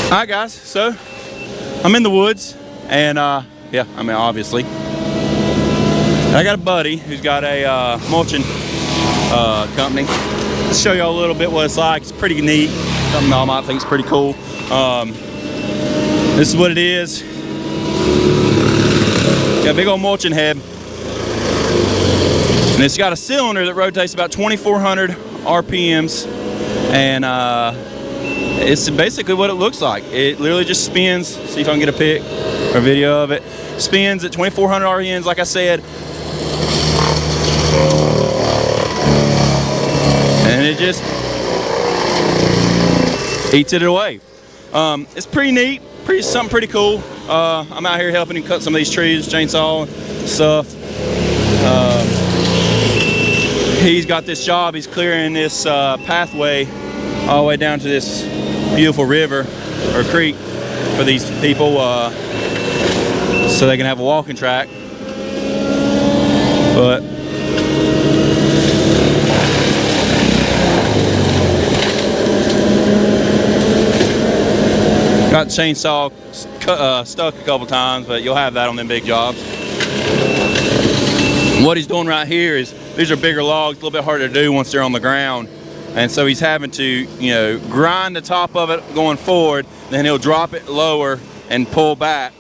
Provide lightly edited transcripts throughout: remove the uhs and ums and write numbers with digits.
Alright guys, so I'm in the woods and yeah, I mean obviously. And I got a buddy who's got a mulching company. Let's show y'all a little bit what it's like. It's pretty neat. Something y'all might think is pretty cool. This is what it is. Got a big old mulching head. And it's got a cylinder that rotates about 2,400 RPMs. And it's basically what it looks like. It literally just spins. See if I can get a pic or video of it. Spins at 2,400 RPMs, like I said. And it just eats it away. It's pretty neat, something pretty cool. I'm out here helping him cut some of these trees, chainsaw stuff. He's got this job. He's clearing this pathway all the way down to this beautiful river or creek for these people, so they can have a walking track. But got the chainsaw stuck a couple times, but you'll have that on them big jobs. What he's doing right here is, these are bigger logs, a little bit harder to do once they're on the ground. And so he's having to, you know, grind the top of it going forward, then he'll drop it lower and pull back.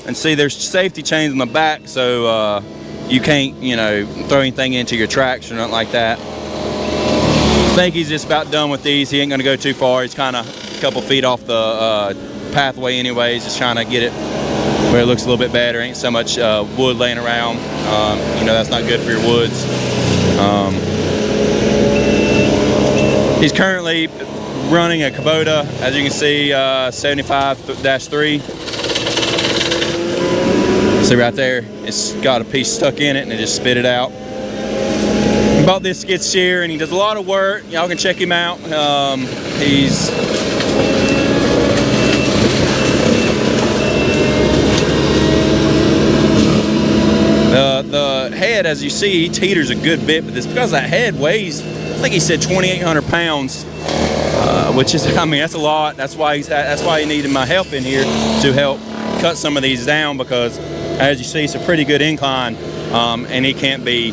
And see, there's safety chains on the back, so you can't, you know, throw anything into your tracks or nothing like that. I think he's just about done with these. He ain't gonna go too far. He's kind of a couple feet off the pathway anyways, just trying to get it where it looks a little bit better. Ain't so much wood laying around. You know, that's not good for your woods. He's currently running a Kubota, as you can see, 75-3. See right there, it's got a piece stuck in it and it just spit it out. He bought this skid steer and he does a lot of work. Y'all can check him out. He's the head, as you see, he teeters a good bit, but this because that head weighs, I think he said 2,800 pounds, which is, I mean, that's a lot. That's why he needed my help in here to help cut some of these down, because as you see, it's a pretty good incline, and he can't be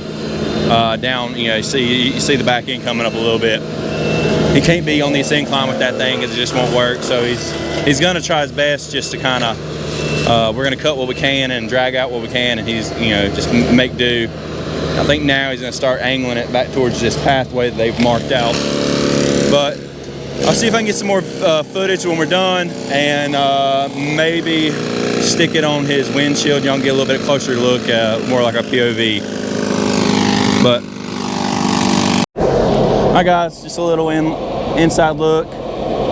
down. You know, you see the back end coming up a little bit. He can't be on this incline with that thing, because it just won't work. So he's gonna try his best just to kind of. We're gonna cut what we can and drag out what we can, and he's, you know, just make do. I think now he's gonna start angling it back towards this pathway that they've marked out. But I'll see if I can get some more footage when we're done, and maybe stick it on his windshield. Y'all can get a little bit closer to look, more like a POV. But hi guys, just a little inside look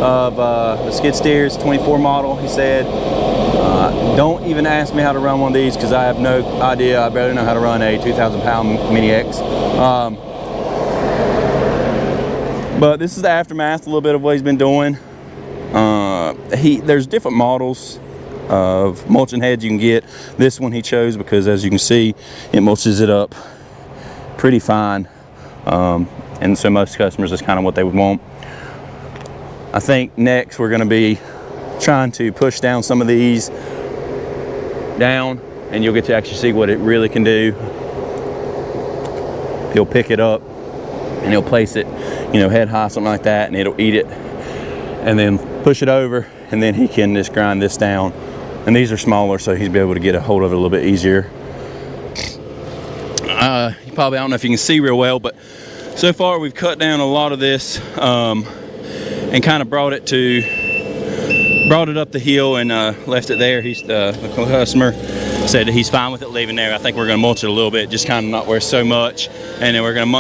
of the skid steers, 24 model. He said, don't even ask me how to run one of these, because I have no idea. I barely know how to run a 2,000 pound Mini X. But this is the aftermath, a little bit of what he's been doing. There's different models of mulching heads you can get. This one he chose because, as you can see, it mulches it up pretty fine. And so most customers, that's kind of what they would want. I think next we're going to be trying to push down some of these down, and you'll get to actually see what it really can do. He'll pick it up and he'll place it, you know, head high, something like that, and it'll eat it, and then push it over, and then he can just grind this down. And these are smaller, so he's be able to get a hold of it a little bit easier. You probably, I don't know if you can see real well, but so far we've cut down a lot of this, and kind of brought it up the hill and left it there. The customer said that he's fine with it leaving there. I think we're going to mulch it a little bit, just kind of not where so much, and then we're going to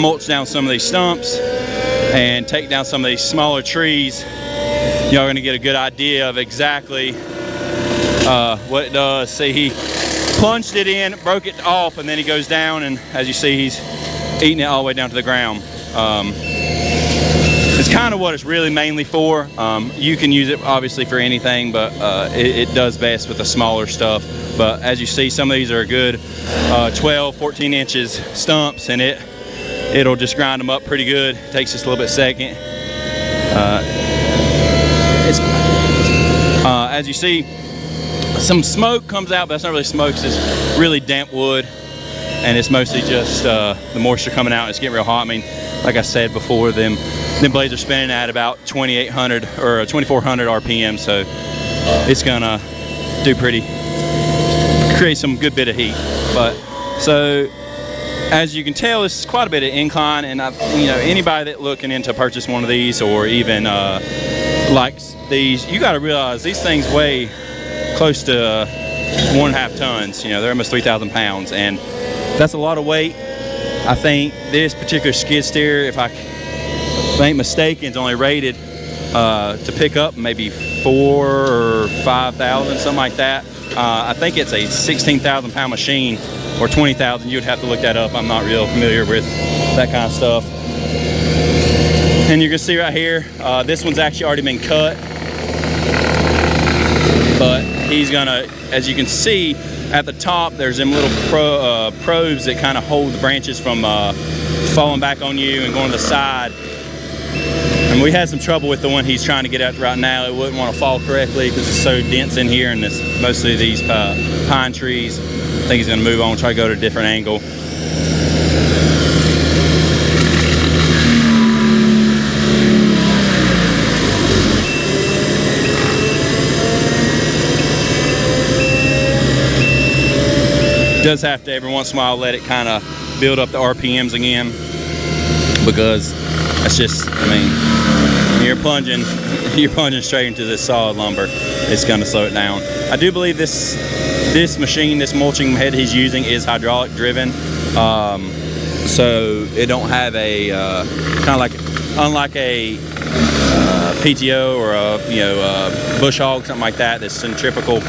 mulch down some of these stumps and take down some of these smaller trees. Y'all are going to get a good idea of exactly what it does. See, he plunged it in, broke it off, and then he goes down, and as you see, he's eating it all the way down to the ground. It's kind of what it's really mainly for. You can use it obviously for anything, but it does best with the smaller stuff. But as you see, some of these are good 12, 14 inches stumps, and it'll just grind them up pretty good. It takes just a little bit second. It's as you see, some smoke comes out, but that's not really smoke. It's really damp wood, and it's mostly just the moisture coming out. It's getting real hot. I mean, like I said before, them blades are spinning at about 2,800 or 2,400 RPM, so it's gonna create some good bit of heat. But so as you can tell, this is quite a bit of incline, and anybody that looking into purchase one of these, or even likes these, you got to realize these things weigh close to 1.5 tons. They're almost 3,000 pounds, and that's a lot of weight. I think this particular skid steer, if I ain't mistaken, is only rated to pick up maybe 4,000 or 5,000, something like that. I think it's a 16,000 pound machine, or 20,000. You'd have to look that up. I'm not real familiar with that kind of stuff. And you can see right here, this one's actually already been cut, but he's gonna, as you can see at the top, there's them little probes that kind of hold the branches from falling back on you and going to the side. And we had some trouble with the one he's trying to get at right now. It wouldn't want to fall correctly because it's so dense in here, and it's mostly these pine trees. I think he's going to move on, try to go to a different angle. Does have to every once in a while let it kind of build up the RPMs again, because that's just, I mean, you're plunging straight into this solid lumber. It's going to slow it down. I do believe this machine, this mulching head he's using, is hydraulic driven, so it don't have a kind of like, unlike a PTO or a bush hog, something like that, that's centrifugal.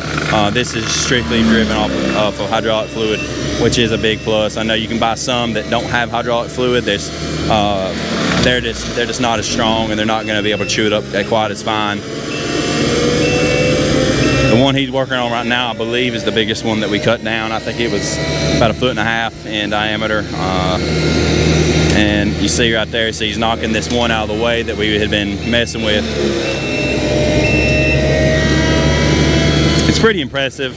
This is strictly driven off of hydraulic fluid, which is a big plus. I know you can buy some that don't have hydraulic fluid. They're just not as strong, and they're not going to be able to chew it up quite as fine. The one he's working on right now, I believe, is the biggest one that we cut down. I think it was about 1.5 feet in diameter. And you see right there, so he's knocking this one out of the way that we had been messing with. It's pretty impressive.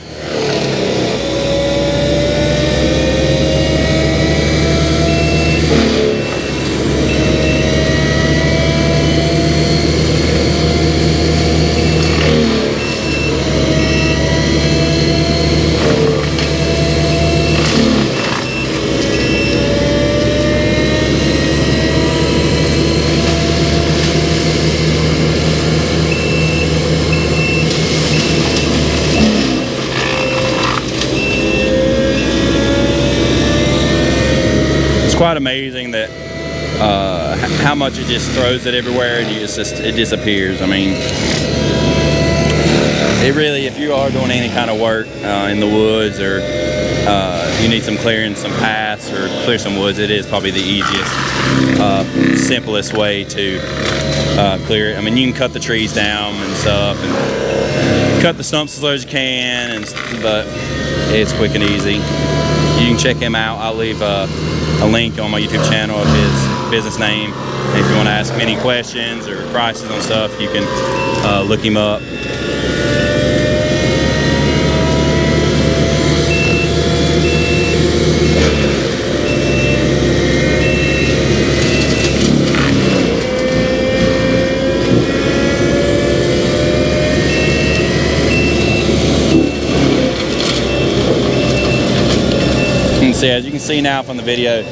Quite amazing that how much it just throws it everywhere, and it disappears. I mean, it really, if you are doing any kind of work in the woods, or you need some clearing some paths or clear some woods, it is probably the easiest, simplest way to clear it. I mean, you can cut the trees down and stuff, and cut the stumps as low as you can, but it's quick and easy. You can check him out. I'll leave a link on my YouTube channel of his business name. And if you want to ask him any questions or prices on stuff, you can look him up. As you can see now from the video,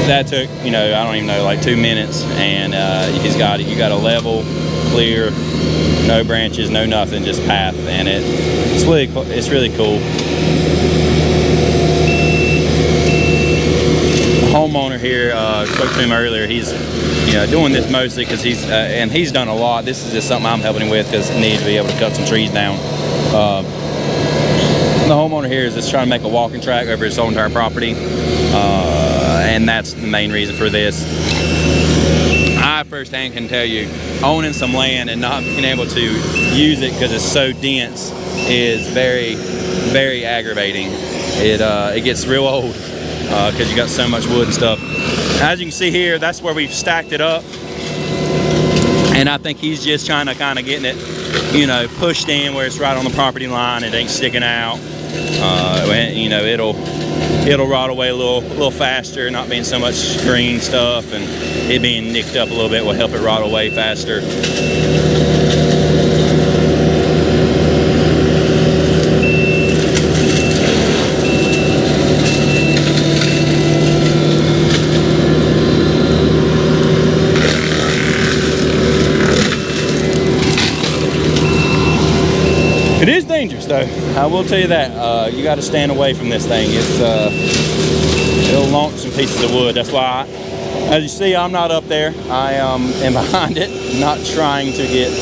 that took, I don't even know, like 2 minutes, and you got a level, clear, no branches, no nothing, just path, and it's really cool. The homeowner here, spoke to him earlier. He's doing this mostly because he's done a lot. This is just something I'm helping him with because he needs to be able to cut some trees down. The homeowner here is just trying to make a walking track over his whole entire property, and that's the main reason for this. I firsthand can tell you, owning some land and not being able to use it because it's so dense is very, very aggravating. It gets real old because you got so much wood and stuff. As you can see here, that's where we've stacked it up, And I think he's just trying to kind of getting it, you know, pushed in where it's right on the property line. It ain't sticking out. You know, it'll rot away a little faster, not being so much green stuff, and it being nicked up a little bit will help it rot away faster. It is dangerous though, I will tell you that. You got to stand away from this thing. It'll launch some pieces of wood. That's why, as you see, I'm not up there. I am behind it, not trying to get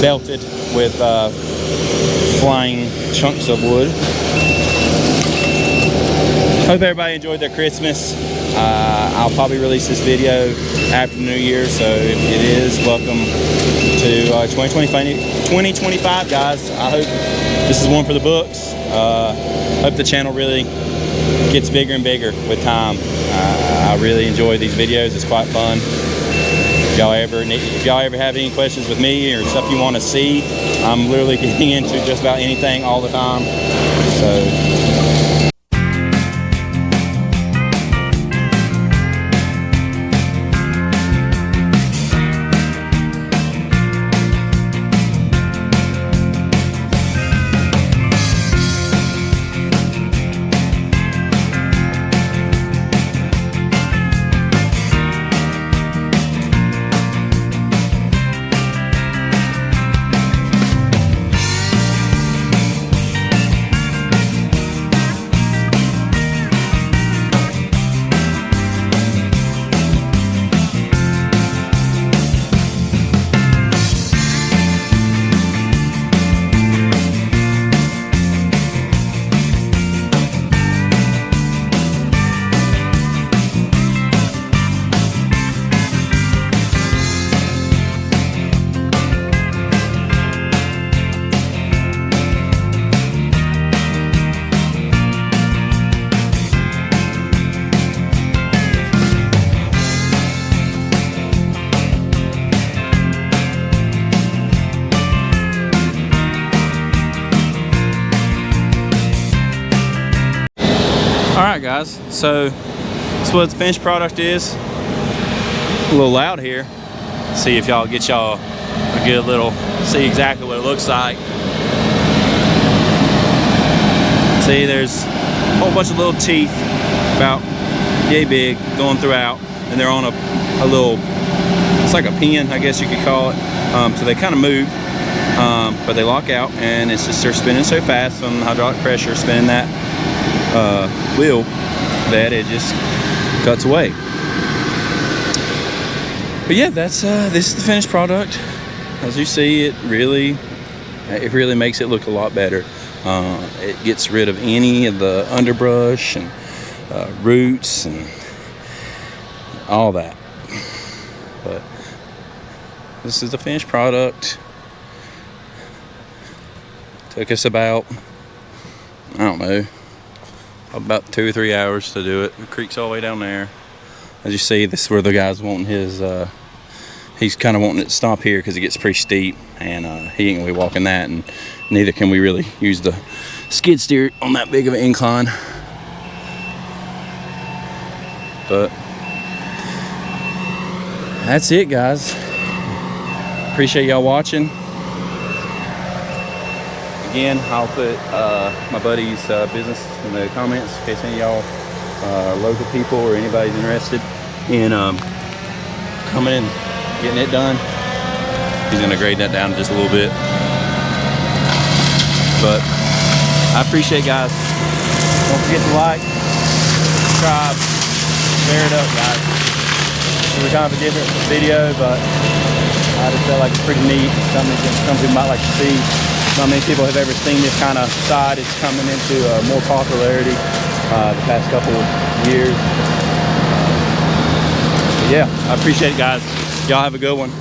belted with flying chunks of wood. Hope everybody enjoyed their Christmas. I'll probably release this video after the New Year, so if it is, welcome to 2025, guys. I hope this is one for the books. Hope the channel really gets bigger and bigger with time. I really enjoy these videos. It's quite fun. If y'all ever have any questions with me or stuff you want to see, I'm literally getting into just about anything all the time. So. Alright guys, so that's what the finished product is. A little loud here. See if y'all get y'all a good little, see exactly what it looks like. See, there's a whole bunch of little teeth, about yay big, going throughout, and they're on a little, it's like a pin, I guess you could call it. So they kind of move, but they lock out, and it's just they're spinning so fast on the hydraulic pressure, spinning that wheel, that it just cuts away. But yeah, that's this is the finished product. As you see, it really makes it look a lot better. It gets rid of any of the underbrush and roots and all that. But this is the finished product. Took us about, I don't know, about 2 or 3 hours to do it. The creek's all the way down there. As you see, this is where the guy's wanting his, he's kind of wanting it to stop here because it gets pretty steep, and he ain't gonna be walking that, and neither can we really use the skid steer on that big of an incline. But that's it, guys. Appreciate y'all watching. Again, I'll put my buddy's business in the comments in case any of y'all are local people or anybody's interested in coming and getting it done. He's gonna grade that down just a little bit. But I appreciate it, guys. Don't forget to like, subscribe, share it up, guys. It was kind of a different video, but I just felt like it's pretty neat. Something that some people might like to see. Not many people have ever seen this kind of side. It's coming into more popularity the past couple of years. Yeah, I appreciate it, guys. Y'all have a good one.